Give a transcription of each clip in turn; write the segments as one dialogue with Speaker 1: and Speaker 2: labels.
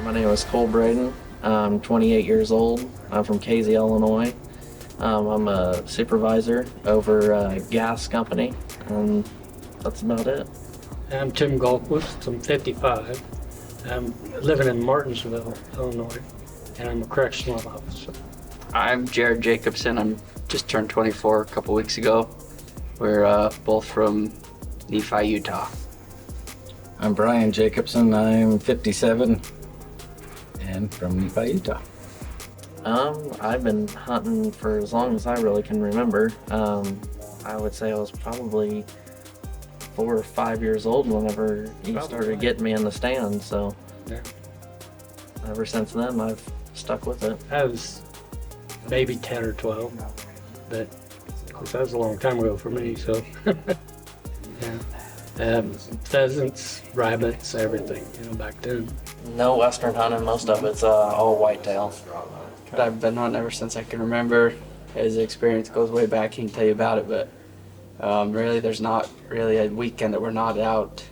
Speaker 1: My name is Cole Braden. I'm 28 years old. I'm from Casey, Illinois. I'm a supervisor over a gas company, and that's about it.
Speaker 2: I'm Tim Galquist. I'm 55. I'm living in Martinsville, Illinois, and I'm a correctional officer.
Speaker 3: I'm Jared Jacobson. I'm just turned 24 a couple weeks ago. We're both from Nephi, Utah.
Speaker 4: I'm Brian Jacobson. I'm 57 and from Nephi, Utah.
Speaker 1: I've been hunting for as long as I really can remember. I would say I was probably 4 or 5 years old whenever he started getting me in the stand. So
Speaker 2: Yeah.
Speaker 1: ever since then, I've stuck with it.
Speaker 2: I was maybe 10 or 12, but of course that was a long time ago for me, so yeah. Pheasants, rabbits, everything, back then.
Speaker 1: No Western hunting, most of it's all whitetail.
Speaker 3: I've been hunting ever since I can remember. His experience goes way back, he can tell you about it, but really there's not really a weekend that we're not out.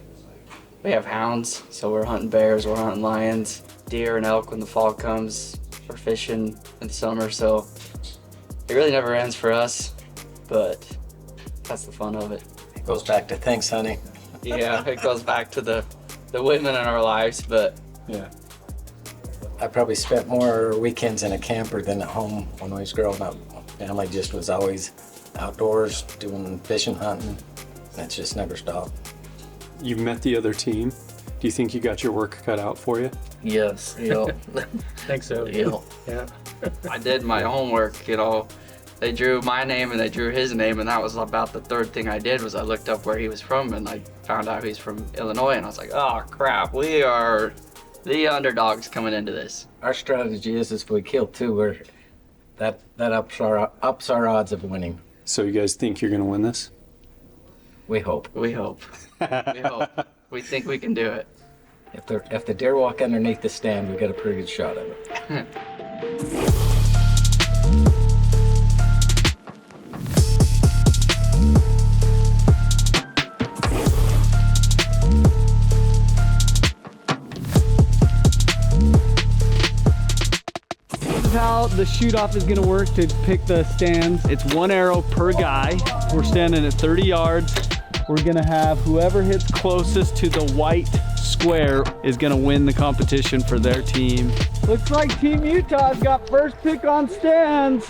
Speaker 3: We have hounds, so we're hunting bears, we're hunting lions, deer and elk when the fall comes. We're fishing in the summer, so it really never ends for us, but that's the fun of it.
Speaker 4: It goes back to thanks, honey.
Speaker 3: Yeah, it goes back to the women in our lives, but
Speaker 4: Yeah. I probably spent more weekends in a camper than at home when I was growing up. Family just was always outdoors doing fishing, hunting. That just never stopped.
Speaker 5: You've met the other team. Do you think you got your work cut out for you?
Speaker 1: Yes,
Speaker 2: I think so. Yeah.
Speaker 3: I did my homework, They drew my name and they drew his name, and that was about the third thing I did was I looked up where he was from, and I found out he's from Illinois, and I was like, oh crap, we are the underdogs coming into this.
Speaker 4: Our strategy is if we kill two, that ups our odds of winning.
Speaker 5: So you guys think you're going to win this?
Speaker 4: We hope.
Speaker 3: We hope. We hope. We think we can do it.
Speaker 4: If the deer walk underneath the stand, we got a pretty good shot at it.
Speaker 6: How the shoot-off is gonna work to pick the stands. It's 1 arrow per guy. We're standing at 30 yards. We're gonna have whoever hits closest to the white square is gonna win the competition for their team. Looks like Team Utah's got first pick on stands.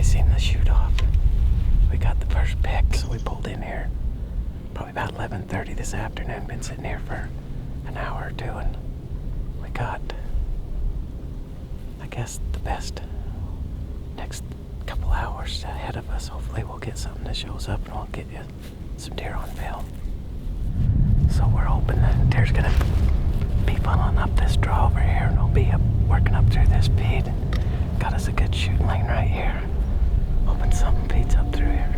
Speaker 7: Seen the shoot off. We got the first pick, so we pulled in here probably about 11:30 this afternoon. Been sitting here for an hour or two, and we got, I guess, the best next couple hours ahead of us. Hopefully we'll get something that shows up and we'll get you some deer on film. So we're hoping that deer's gonna be funneling up this draw over here, and we'll be working up through this bead. Got us a good shooting lane right here. Hoping something feeds up through here.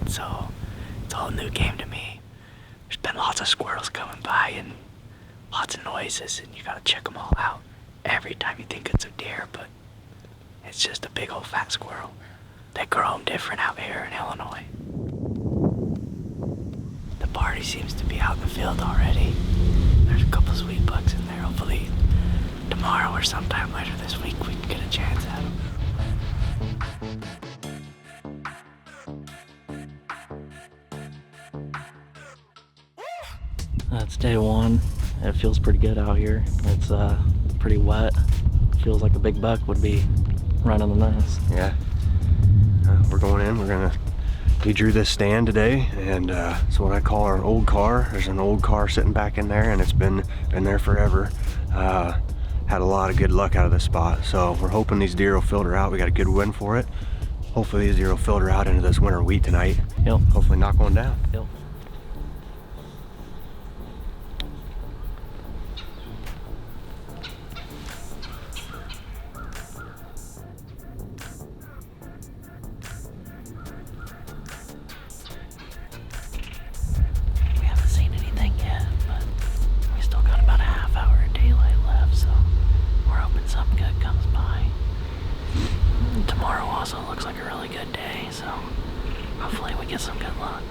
Speaker 7: So it's all a new game to me. There's been lots of squirrels coming by and lots of noises, and you gotta check them all out every time you think it's a deer, but it's just a big old fat squirrel. They grow them different out here in Illinois. The party seems to be out in the field already. There's a couple sweet bucks in there. Hopefully tomorrow or sometime later this week we can get a chance at them.
Speaker 1: It's day one. It feels pretty good out here. It's pretty wet. Feels like a big buck would be running the nest.
Speaker 8: Yeah. We're going in. We drew this stand today, and it's what I call our old car. There's an old car sitting back in there, and it's been there forever. Had a lot of good luck out of this spot, so we're hoping these deer will filter out. We got a good wind for it. Hopefully these deer will filter out into this winter wheat tonight.
Speaker 1: Yep.
Speaker 8: Hopefully knock one down.
Speaker 1: Yep.
Speaker 7: We haven't seen anything yet, but we still got about a half hour of daylight left, so we're hoping something good comes by. Tomorrow also looks like a really good day, so hopefully we get some good luck.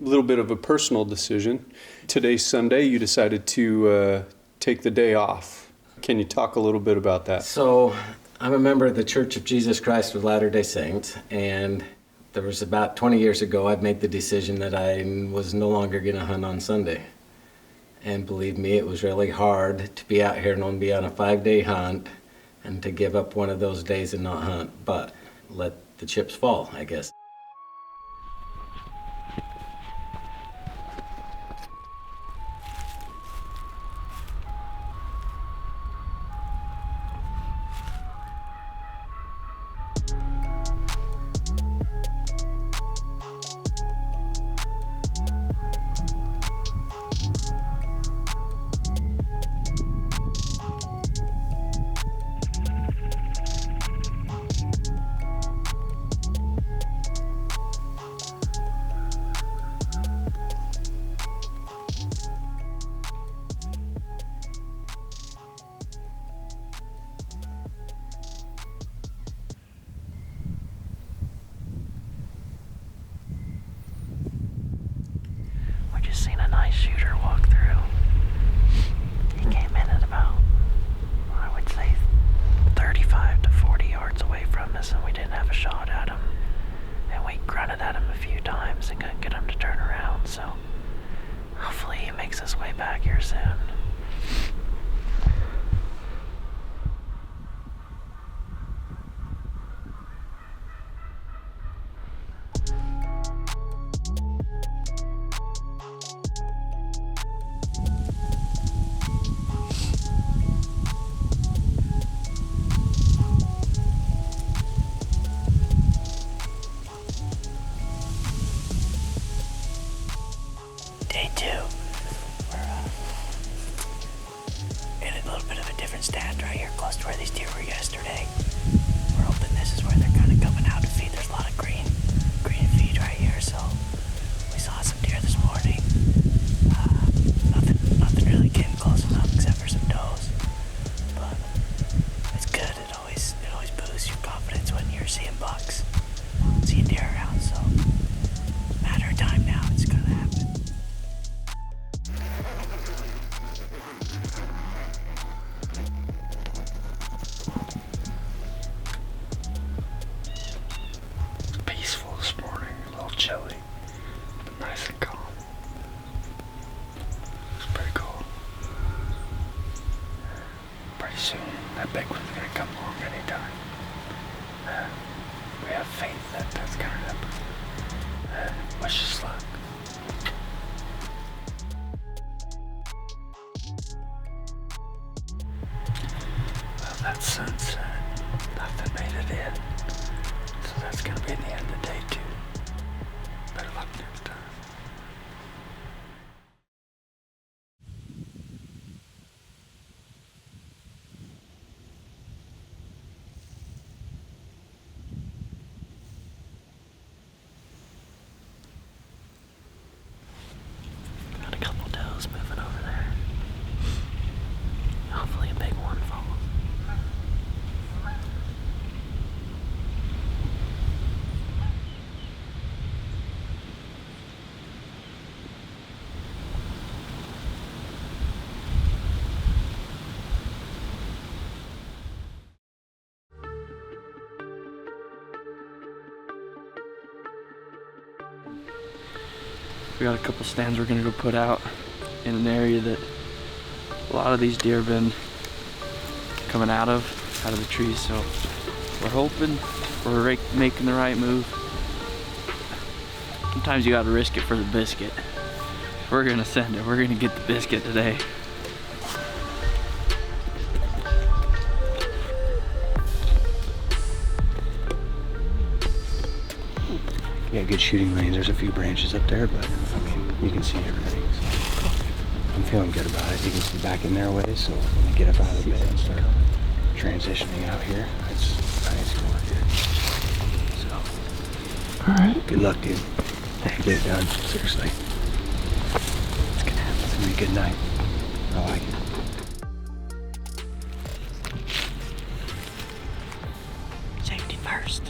Speaker 5: A little bit of a personal decision. Today's Sunday, you decided to take the day off. Can you talk a little bit about that?
Speaker 4: So I'm a member of the Church of Jesus Christ of Latter-day Saints, and there was about 20 years ago I made the decision that I was no longer going to hunt on Sunday. And believe me, it was really hard to be out here and be on a 5-day hunt and to give up one of those days and not hunt, but let the chips fall, I guess.
Speaker 7: We just seen a nice shooter walk through. He came in at about, I would say, 35 to 40 yards away from us, and we didn't have a shot at him. And we grunted at him a few times and couldn't get him to turn around, so hopefully he makes his way back here soon. Day two. We're in a little bit of a different stand right here, close to where these deer were yesterday. We're hoping this is where they're kind of coming out to feed. There's a lot of green feed right here, so we saw some deer this morning. Nothing really came close enough except for some does. But it's good. It always boosts your confidence when you're seeing bucks, seeing deer around. So matter of time now, it's gonna happen.
Speaker 9: Peaceful this morning, a little chilly, but nice and calm. It's pretty cool. Pretty soon, that big one's gonna come along anytime. We have faith that that's gonna happen. Wish us luck. Well, that's sunset. Nothing made it in. So that's gonna be the end of day 2. Better luck next time.
Speaker 7: Got a couple does moving over there. Hopefully a big one falls.
Speaker 3: We got a couple stands we're gonna go put out in an area that a lot of these deer have been coming out of the trees, so we're hoping we're making the right move. Sometimes you gotta risk it for the biscuit. We're gonna send it. We're gonna get the biscuit today.
Speaker 8: Yeah, good shooting range. There's a few branches up there, but I mean, you can see everything. So I'm feeling good about it. You can see back in their way, so when I get up out of the bed and start transitioning out here, it's going good. So, all right. Good luck, dude. Get it done. Seriously. It's gonna happen. It's gonna be a good night. I like it.
Speaker 7: Safety first.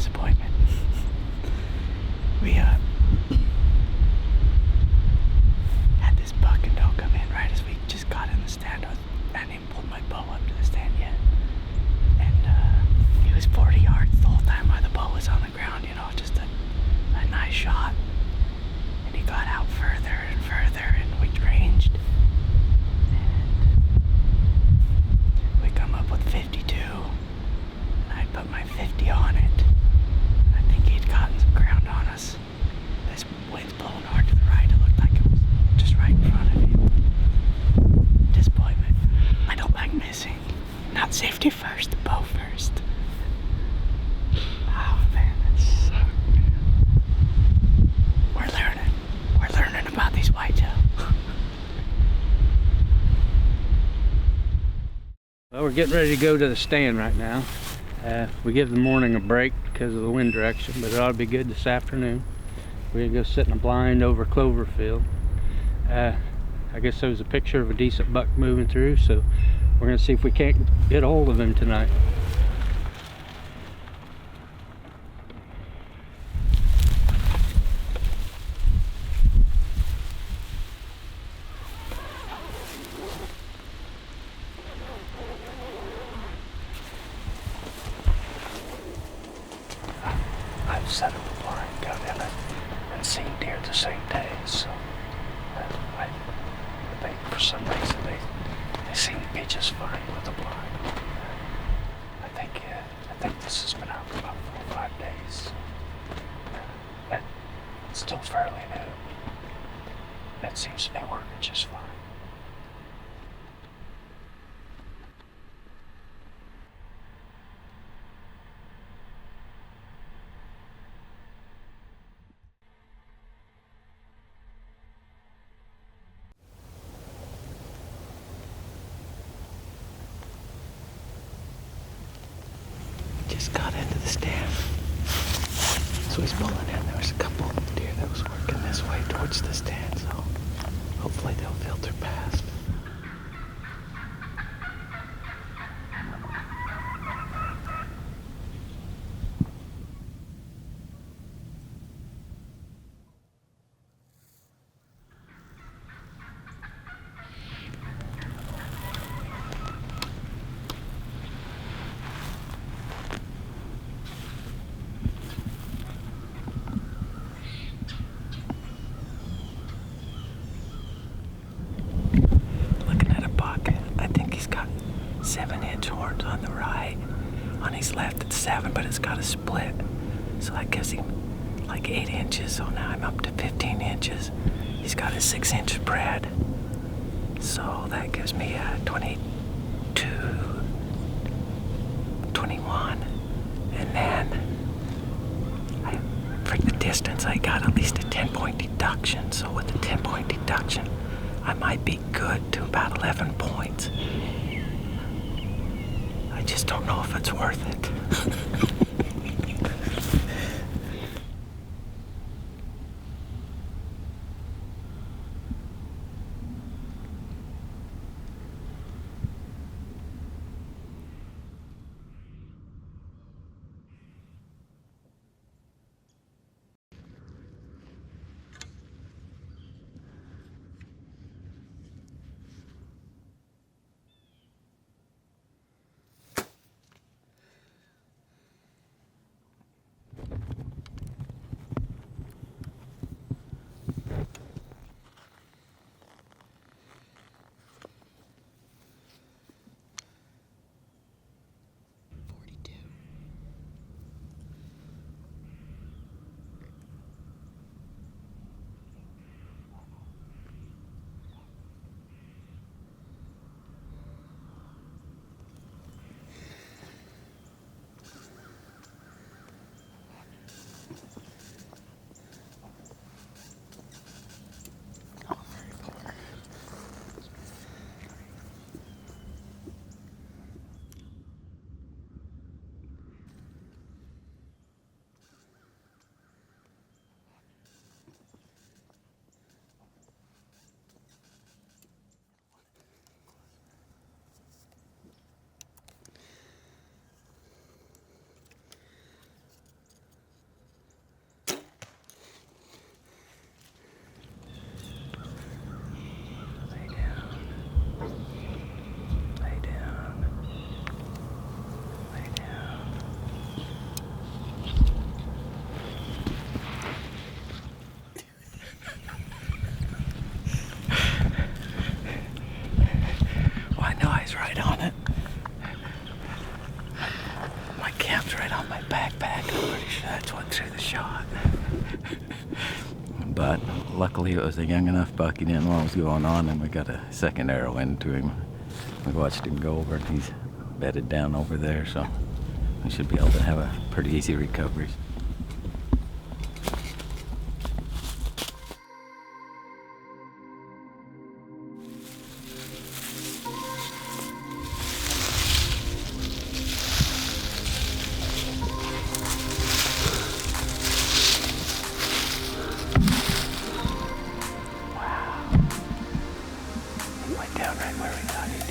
Speaker 7: disappointment. We had this buck and doe come in right as we just got in the stand. I hadn't even pulled my bow up to the stand yet. And he was 40 yards the whole time while the bow was on the ground, you know, just a nice shot. And he got out further and further, and we ranged. And we come up with 52. And I put my 50 on it. I think he'd gotten some ground on us. This wind's blowing hard to the right. It looked like it was just right in front of him. Disappointment. I don't like missing. Not safety first, the bow first. Oh man, that sucked. We're learning. We're learning about these whitetail.
Speaker 6: Well, we're getting ready to go to the stand right now. We give the morning a break because of the wind direction, but it ought to be good this afternoon. We're gonna go sit in a blind over Cloverfield. I guess there was a picture of a decent buck moving through, so we're gonna see if we can't get a hold of him tonight.
Speaker 7: I've set up a blind, got in it, and seen deer the same day, so they for some reason they seem to be just fine with the blind. I think this has been out for about 4 or 5 days. It's still fairly new. That seems to be working just fine. Just got into the stand. So he's pulling in. There was a couple of deer that was working this way towards the stand, so hopefully they'll filter past. Looking at a buck, I think he's got 7-inch horns on the right. On his left it's 7, but it's got a split. So that gives him like 8 inches. So now I'm up to 15 inches. He's got a 6-inch spread. So that gives me a 22, 21. And then for the distance, I got at least a 10-point deduction. So with the 10-point deduction, I might be good to about 11 points. I just don't know if it's worth it.
Speaker 9: right on my backpack. I'm pretty sure that's what threw the shot. But luckily it was a young enough buck. He didn't know what was going on, and we got a second arrow into him. We watched him go over, and he's bedded down over there, so we should be able to have a pretty easy recovery.
Speaker 7: Went down right where we got it.